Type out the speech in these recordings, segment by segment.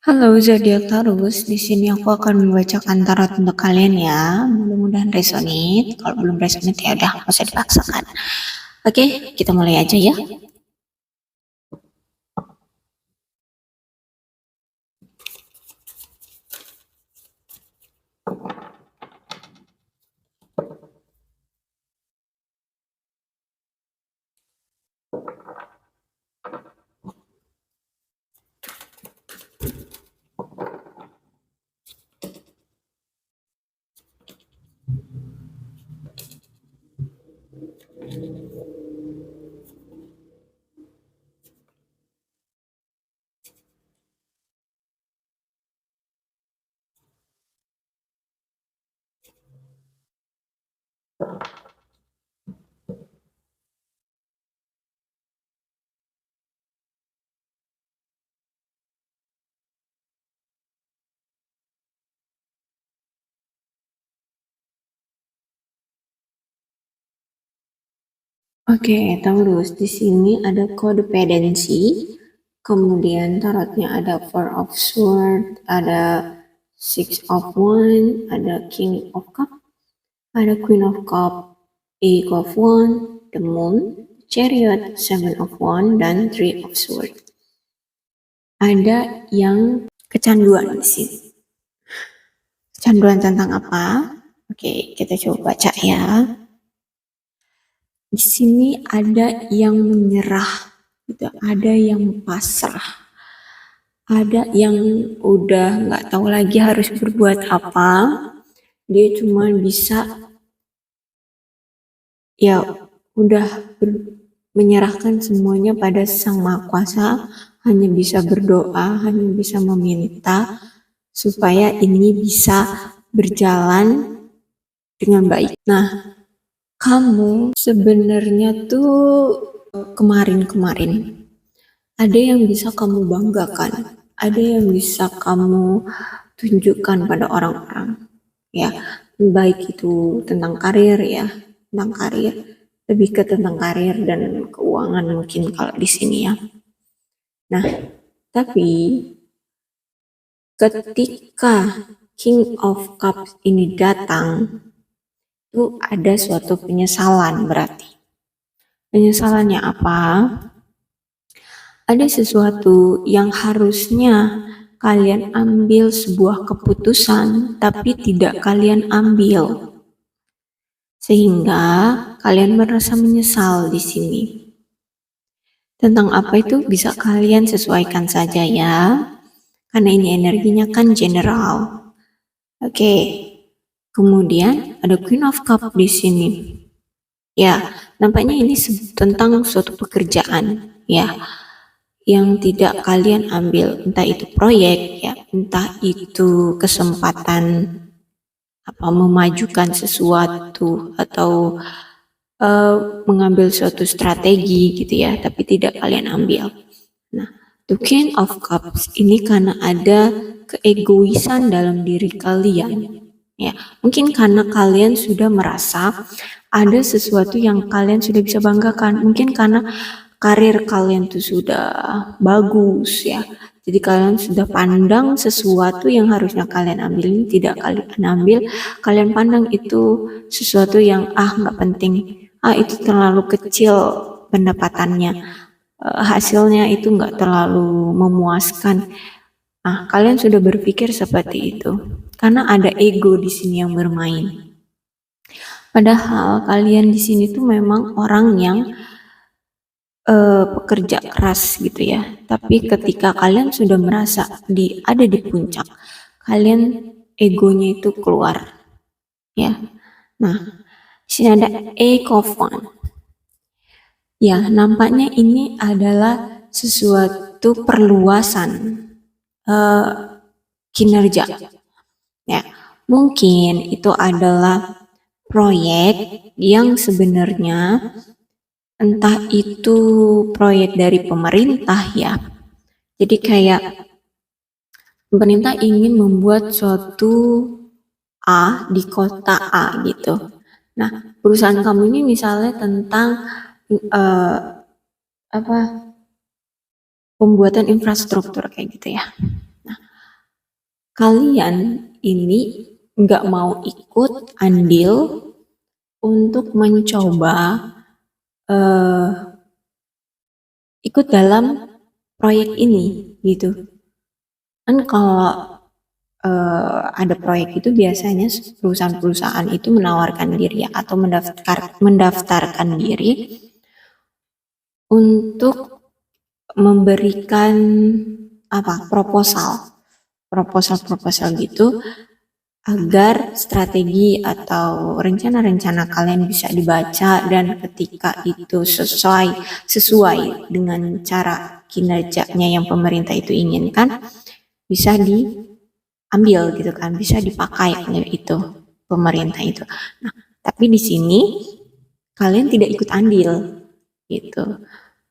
Halo zodiak Taurus, di sini aku akan membacakan tarot untuk kalian ya. Mudah-mudahan resonate. Kalau belum resonate ya udah, nggak usah dipaksakan. Oke, kita mulai aja ya. Oke, Taurus, di sini ada codependency. Kemudian tarotnya ada Four of Swords, ada Six of Wands, ada King of Cup, ada Queen of Cup, Eight of Wands, the Moon, Chariot, Seven of Wands, dan Three of Swords. Ada yang kecanduan di sini. Kecanduan tentang apa? Oke, kita coba baca ya. Di sini ada yang menyerah, gitu. Ada yang pasrah, ada yang udah nggak tahu lagi harus berbuat apa. Dia cuma bisa ya udah menyerahkan semuanya pada Sang Maha Kuasa, hanya bisa berdoa, hanya bisa meminta supaya ini bisa berjalan dengan baik. Nah, kamu sebenarnya tuh kemarin-kemarin ada yang bisa kamu banggakan, ada yang bisa kamu tunjukkan pada orang-orang, ya, baik itu tentang karir ya, tentang karir, lebih ke tentang karir dan keuangan mungkin kalau di sini ya. Nah, tapi ketika King of Cups ini datang, itu ada suatu penyesalan berarti. Penyesalannya apa? Ada sesuatu yang harusnya kalian ambil sebuah keputusan, tapi tidak kalian ambil. Sehingga kalian merasa menyesal di sini. Tentang apa itu bisa kalian sesuaikan saja ya. Karena ini energinya kan general. Oke. Kemudian ada Queen of Cup di sini. Ya, nampaknya ini tentang suatu pekerjaan ya yang tidak kalian ambil, entah itu proyek ya, entah itu kesempatan apa memajukan sesuatu atau mengambil suatu strategi gitu ya, tapi tidak kalian ambil. Nah, the King of Cups ini karena ada keegoisan dalam diri kalian. Ya, mungkin karena kalian sudah merasa ada sesuatu yang kalian sudah bisa banggakan. Mungkin karena karir kalian tuh sudah bagus ya. Jadi kalian sudah pandang sesuatu yang harusnya kalian ambil ini tidak kalian ambil. Kalian pandang itu sesuatu yang nggak penting. Itu terlalu kecil pendapatannya. Hasilnya itu nggak terlalu memuaskan. Nah, kalian sudah berpikir seperti itu karena ada ego di sini yang bermain. Padahal kalian di sini tuh memang orang yang pekerja keras gitu ya. Tapi ketika kalian sudah merasa ada di puncak, kalian egonya itu keluar. Ya. Nah, di sini ada Eight of Wands. Ya, nampaknya ini adalah sesuatu perluasan kinerja. Ya, mungkin itu adalah proyek yang sebenarnya entah itu proyek dari pemerintah ya. Jadi kayak pemerintah ingin membuat suatu A di kota A gitu. Nah, perusahaan kamu ini misalnya tentang pembuatan infrastruktur kayak gitu ya. Nah, kalian ini nggak mau ikut andil untuk mencoba ikut dalam proyek ini gitu. Kan kalau ada proyek itu biasanya perusahaan-perusahaan itu menawarkan diri atau mendaftarkan diri untuk memberikan proposal gitu agar strategi atau rencana-rencana kalian bisa dibaca dan ketika itu sesuai dengan cara kinerjanya yang pemerintah itu inginkan bisa diambil gitu kan, bisa dipakai oleh itu pemerintah itu. Nah, tapi di sini kalian tidak ikut andil gitu.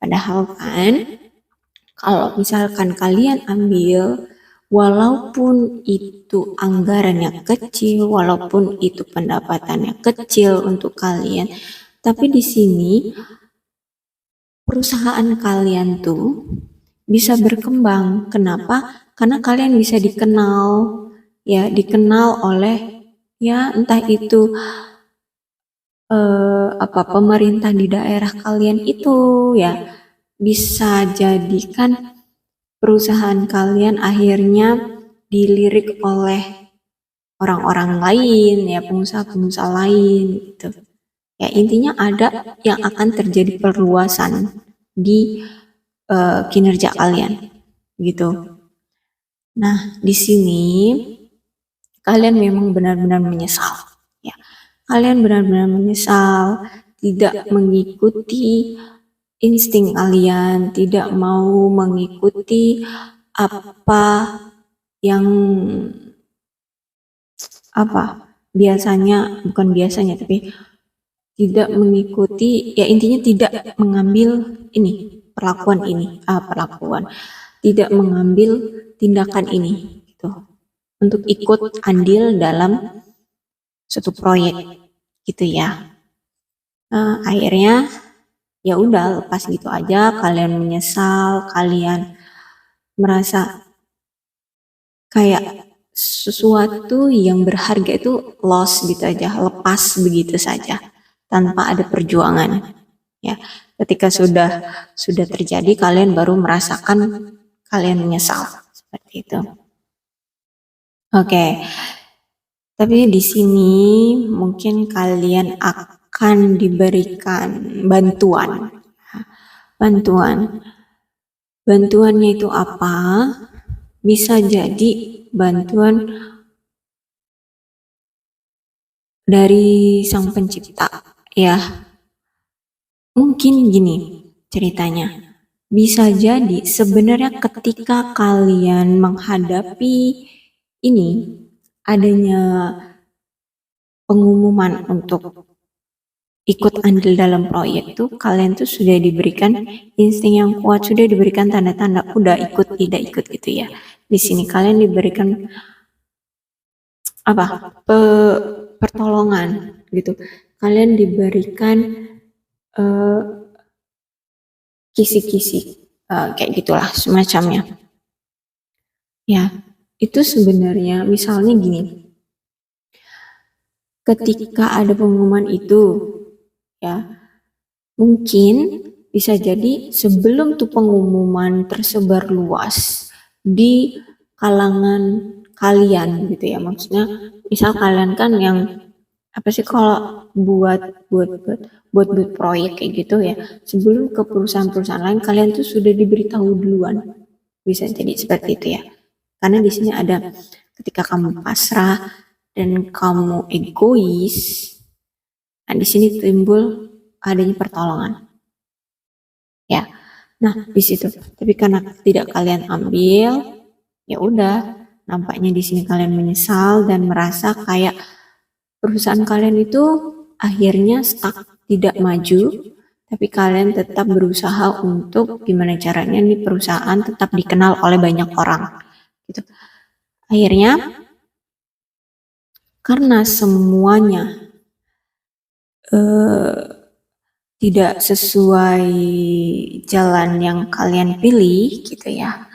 Padahal kan kalau misalkan kalian ambil, walaupun itu anggarannya kecil, walaupun itu pendapatannya kecil untuk kalian, tapi di sini perusahaan kalian tuh bisa berkembang. Kenapa? Karena kalian bisa dikenal oleh entah itu pemerintah di daerah kalian itu bisa jadikan perusahaan kalian akhirnya dilirik oleh orang-orang lain pengusaha-pengusaha lain gitu. Intinya ada yang akan terjadi perluasan di kinerja kalian gitu. Nah, di sini kalian memang benar-benar menyesal ya. Kalian benar-benar menyesal tidak mengikuti insting kalian, tidak mau mengikuti apa yang bukan biasanya tapi tidak mengikuti intinya tidak mengambil perlakuan tidak mengambil tindakan ini gitu untuk ikut andil dalam suatu proyek gitu ya. Nah, akhirnya ya udah lepas gitu aja, kalian menyesal, kalian merasa kayak sesuatu yang berharga itu lost gitu aja, lepas begitu saja tanpa ada perjuangan ya. Ketika sudah terjadi kalian baru merasakan kalian menyesal seperti itu. Oke. Tapi di sini mungkin kalian akan diberikan bantuan. Bantuannya itu apa? Bisa jadi bantuan dari Sang Pencipta ya. Mungkin gini ceritanya. Bisa jadi sebenarnya ketika kalian menghadapi ini adanya pengumuman untuk ikut andil dalam proyek tuh kalian tuh sudah diberikan insting yang kuat, sudah diberikan tanda-tanda udah ikut tidak ikut gitu ya. Di sini kalian diberikan pertolongan gitu. Kalian diberikan kisi-kisi kayak gitulah semacamnya. Ya, itu sebenarnya misalnya gini. Ketika ada pengumuman itu mungkin bisa jadi sebelum tuh pengumuman tersebar luas di kalangan kalian gitu ya, maksudnya misal kalian kan yang kalau buat proyek kayak gitu ya, sebelum ke perusahaan-perusahaan lain kalian tuh sudah diberitahu duluan, bisa jadi seperti itu ya. Karena di sini ada ketika kamu pasrah dan kamu egois, nah di sini timbul adanya pertolongan ya. Nah di situ tapi karena tidak kalian ambil, ya udah nampaknya di sini kalian menyesal dan merasa kayak perusahaan kalian itu akhirnya stuck, tidak maju, tapi kalian tetap berusaha untuk gimana caranya nih perusahaan tetap dikenal oleh banyak orang gitu. Akhirnya karena semuanya tidak sesuai jalan yang kalian pilih gitu ya,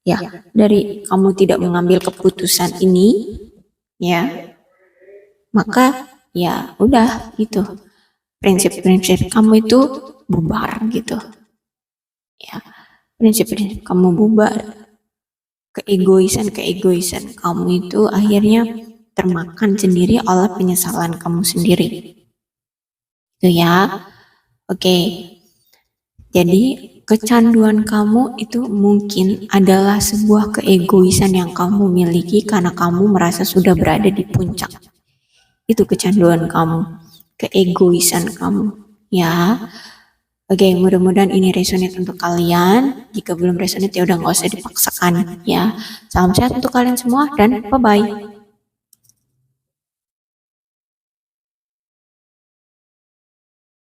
Ya, dari kamu tidak mengambil keputusan ini, ya, maka ya udah gitu. Prinsip-prinsip kamu itu bubar gitu. Ya, prinsip-prinsip kamu bubar. Keegoisan kamu itu akhirnya termakan sendiri oleh penyesalan kamu sendiri. Itu ya. Oke. Jadi kecanduan kamu itu mungkin adalah sebuah keegoisan yang kamu miliki karena kamu merasa sudah berada di puncak. Itu kecanduan kamu, keegoisan kamu. Ya. Oke, mudah-mudahan ini resonate untuk kalian. Jika belum resonate ya udah nggak usah dipaksakan ya. Salam sehat untuk kalian semua dan bye-bye.